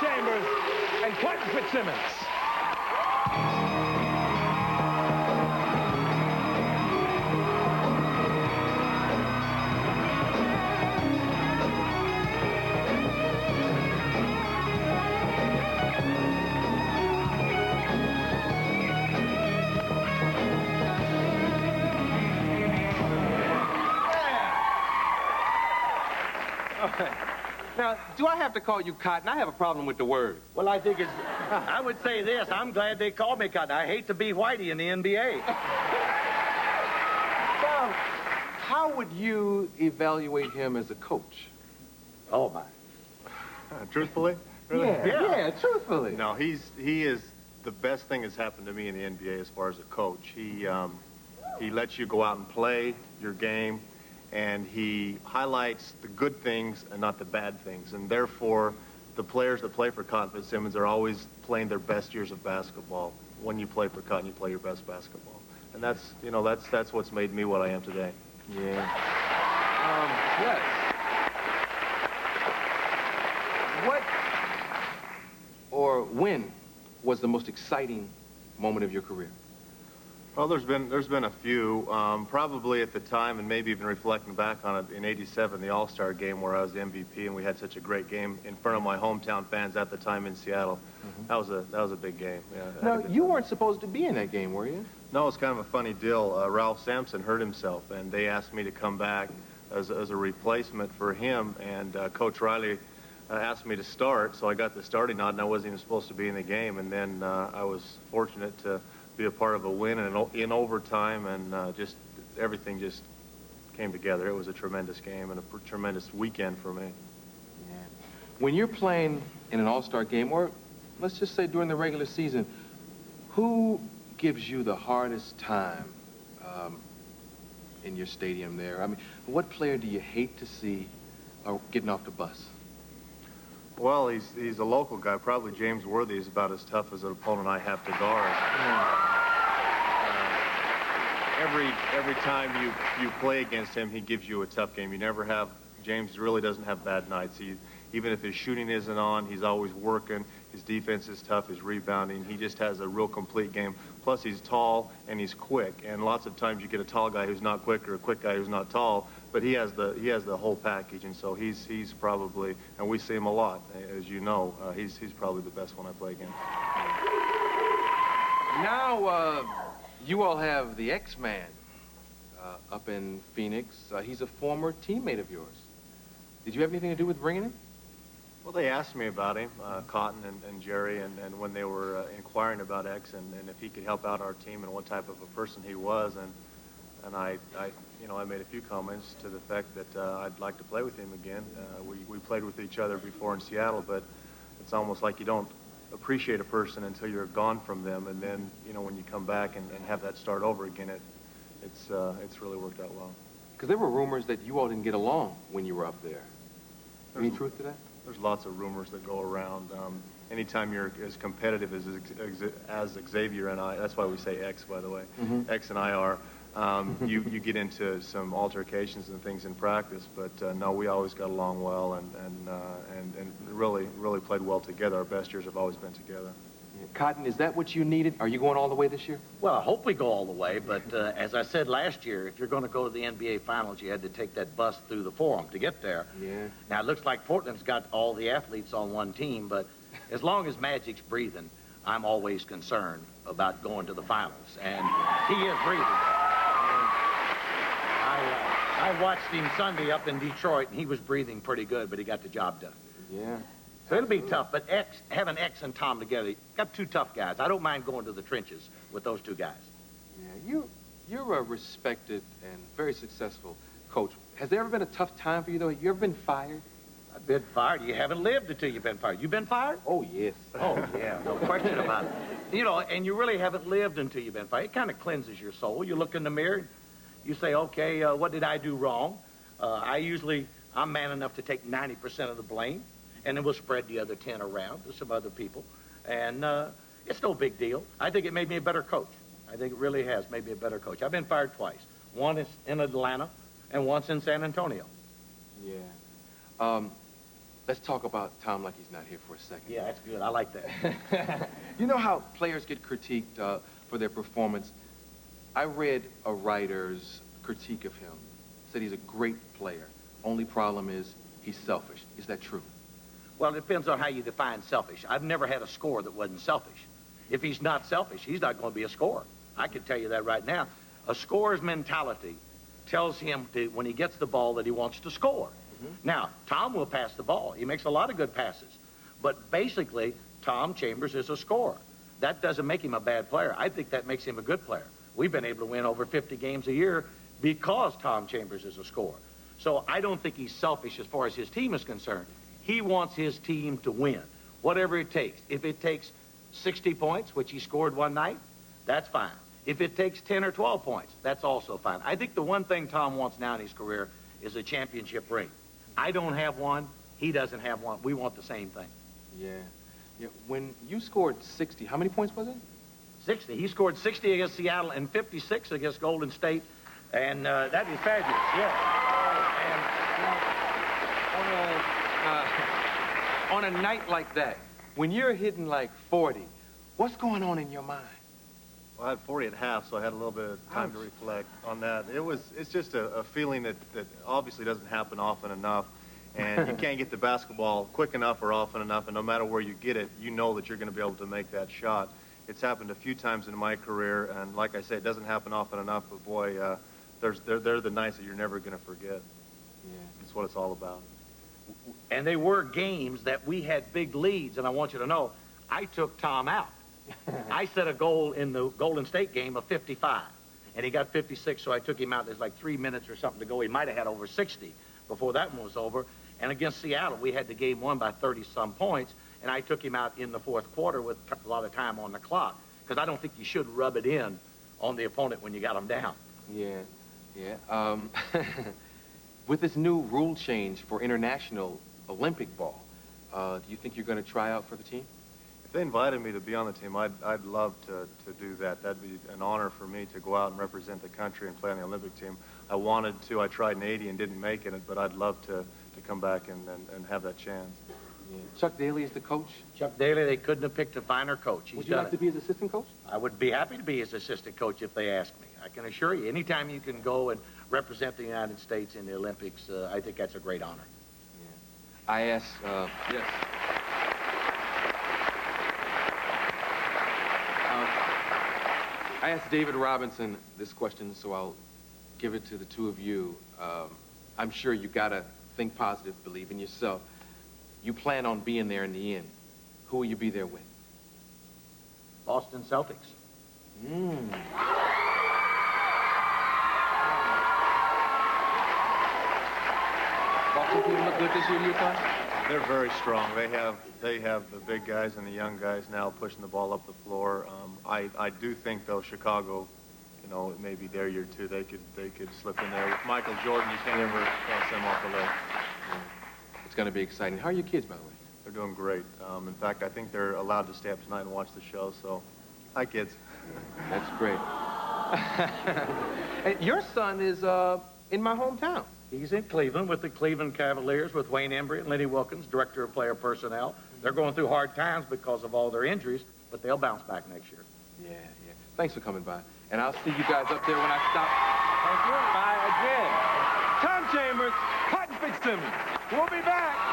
Chambers and Cotton Fitzsimmons. Now, do I have to call you Cotton? I have a problem with the word. Well, I think it's... I would say this. I'm glad they called me Cotton. I hate to be Whitey in the NBA. Well, how would you evaluate him as a coach? Oh, my. Truthfully? Really? Yeah, truthfully. No, he is the best thing that's happened to me in the NBA as far as a coach. He lets you go out and play your game, and he highlights the good things and not the bad things. And therefore, the players that play for Cotton Fitzsimmons are always playing their best years of basketball. When you play for Cotton, you play your best basketball. And that's, you know, that's what's made me what I am today. Yeah. Yes. What or when was the most exciting moment of your career? Well, there's been a few. Probably at the time, and maybe even reflecting back on it, in '87, the All-Star game where I was the MVP, and we had such a great game in front of my hometown fans at the time in Seattle. Mm-hmm. That was a big game. Yeah. Now, you weren't supposed to be in that game, were you? No, it's kind of a funny deal. Ralph Sampson hurt himself, and they asked me to come back as a replacement for him, and Coach Riley asked me to start, so I got the starting nod, and I wasn't even supposed to be in the game, and then I was fortunate to be a part of a win and in overtime, and just everything just came together. It was a tremendous game and a tremendous weekend for me. Yeah. When you're playing in an all-star game, or let's just say during the regular season, who gives you the hardest time in your stadium there? I mean, what player do you hate to see getting off the bus? Well, he's a local guy. Probably James Worthy is about as tough as an opponent I have to guard. Yeah. Every time you play against him, he gives you a tough game. You never have... James really doesn't have bad nights. Even if his shooting isn't on, he's always working. His defense is tough, his rebounding. He just has a real complete game. Plus, he's tall and he's quick. And lots of times you get a tall guy who's not quick or a quick guy who's not tall, but he has the whole package. And so he's probably, and we see him a lot, as you know, he's probably the best one I play against. Now, you all have the X-Man up in Phoenix. He's a former teammate of yours. Did you have anything to do with bringing him? Well, they asked me about him, Cotton and Jerry, and when they were inquiring about X and if he could help out our team and what type of a person he was, and I made a few comments to the fact that I'd like to play with him again. We played with each other before in Seattle, but it's almost like you don't appreciate a person until you're gone from them, and then when you come back and have that start over again, it's really worked out well. Because there were rumors that you all didn't get along when you were up there. Any truth to that? There's lots of rumors that go around. Anytime you're as competitive as Xavier and I, that's why we say X, by the way, X and I are, you get into some altercations and things in practice, but no, we always got along well and really played well together. Our best years have always been together. Yeah. Cotton, is that what you needed? Are you going all the way this year? Well, I hope we go all the way, but as I said last year, if you're going to go to the NBA Finals, you had to take that bus through the Forum to get there. Yeah. Now, it looks like Portland's got all the athletes on one team, but as long as Magic's breathing, I'm always concerned about going to the Finals, and he is breathing. I watched him Sunday up in Detroit, and he was breathing pretty good, but he got the job done. Yeah. So it'll be tough, but having X and Tom together, got two tough guys. I don't mind going to the trenches with those two guys. Yeah, you're a respected and very successful coach. Has there ever been a tough time for you, though? You ever been fired? I've been fired. You haven't lived until you've been fired. You been fired? Oh, yes. Oh, yeah, no question about it. And you really haven't lived until you've been fired. It kind of cleanses your soul. You look in the mirror, you say, okay, what did I do wrong? I'm man enough to take 90% of the blame, and then we'll spread the other 10 around to some other people. And it's no big deal. I think it made me a better coach. I think it really has made me a better coach. I've been fired twice. One is in Atlanta and once in San Antonio. Yeah. let's talk about Tom like he's not here for a second. Yeah, that's good. I like that. You know how players get critiqued for their performance? I read a writer's critique of him. Said he's a great player. Only problem is he's selfish. Is that true? Well, it depends on how you define selfish. I've never had a scorer that wasn't selfish. If he's not selfish, he's not going to be a scorer. I can tell you that right now. A scorer's mentality tells him when he gets the ball that he wants to score. Now, Tom will pass the ball. He makes a lot of good passes. But basically, Tom Chambers is a scorer. That doesn't make him a bad player. I think that makes him a good player. We've been able to win over 50 games a year because Tom Chambers is a scorer. So I don't think he's selfish as far as his team is concerned. He wants his team to win, whatever it takes. If it takes 60 points, which he scored one night, that's fine. If it takes 10 or 12 points, that's also fine. I think the one thing Tom wants now in his career is a championship ring. I don't have one. He doesn't have one. We want the same thing. Yeah. When you scored 60, how many points was it? 60. He scored 60 against Seattle and 56 against Golden State. And that is fabulous. Yeah. And on a night like that, when you're hitting like 40, what's going on in your mind? Well, I had 40 at half, so I had a little bit of time to reflect on that. It's just a feeling that obviously doesn't happen often enough, and you can't get the basketball quick enough or often enough, and no matter where you get it, you know that you're going to be able to make that shot. It's happened a few times in my career, and like I say, it doesn't happen often enough, but boy, they're the nights that you're never going to forget. Yeah. That's what it's all about. And they were games that we had big leads, and I want you to know, I took Tom out. I set a goal in the Golden State game of 55, and he got 56, so I took him out. There's like 3 minutes or something to go. He might have had over 60 before that one was over. And against Seattle, we had the game won by 30-some points, and I took him out in the fourth quarter with a lot of time on the clock, because I don't think you should rub it in on the opponent when you got them down. Yeah. With this new rule change for international Olympic ball, do you think you're going to try out for the team? If they invited me to be on the team, I'd love to do that. That'd be an honor for me to go out and represent the country and play on the Olympic team. I wanted to. I tried in '80 and didn't make it, but I'd love to come back and have that chance. Yeah. Chuck Daly is the coach? Chuck Daly, they couldn't have picked a finer coach. Would you like to be his assistant coach? I would be happy to be his assistant coach if they asked me. I can assure you, anytime you can go and represent the United States in the Olympics, I think that's a great honor. Yeah. I asked, yes. I asked David Robinson this question, so I'll give it to the two of you. I'm sure you gotta think positive, believe in yourself. You plan on being there in the end. Who will you be there with? Boston Celtics. Boston team look good this year to you, Tom? They're very strong. They have the big guys and the young guys now pushing the ball up the floor. I do think though Chicago, you know, it may be their year too. They could slip in there with Michael Jordan. You can't send them off the list. Yeah. It's going to be exciting. How are your kids, by the way? They're doing great. In fact, I think they're allowed to stay up tonight and watch the show. So, hi kids. That's great. And your son is in my hometown. He's in Cleveland with the Cleveland Cavaliers with Wayne Embry and Lenny Wilkins, Director of Player Personnel. They're going through hard times because of all their injuries, but they'll bounce back next year. Yeah. Thanks for coming by. And I'll see you guys up there when I stop. Thank you. Bye again. Tom Chambers, Cotton Fitzsimmons. We'll be back.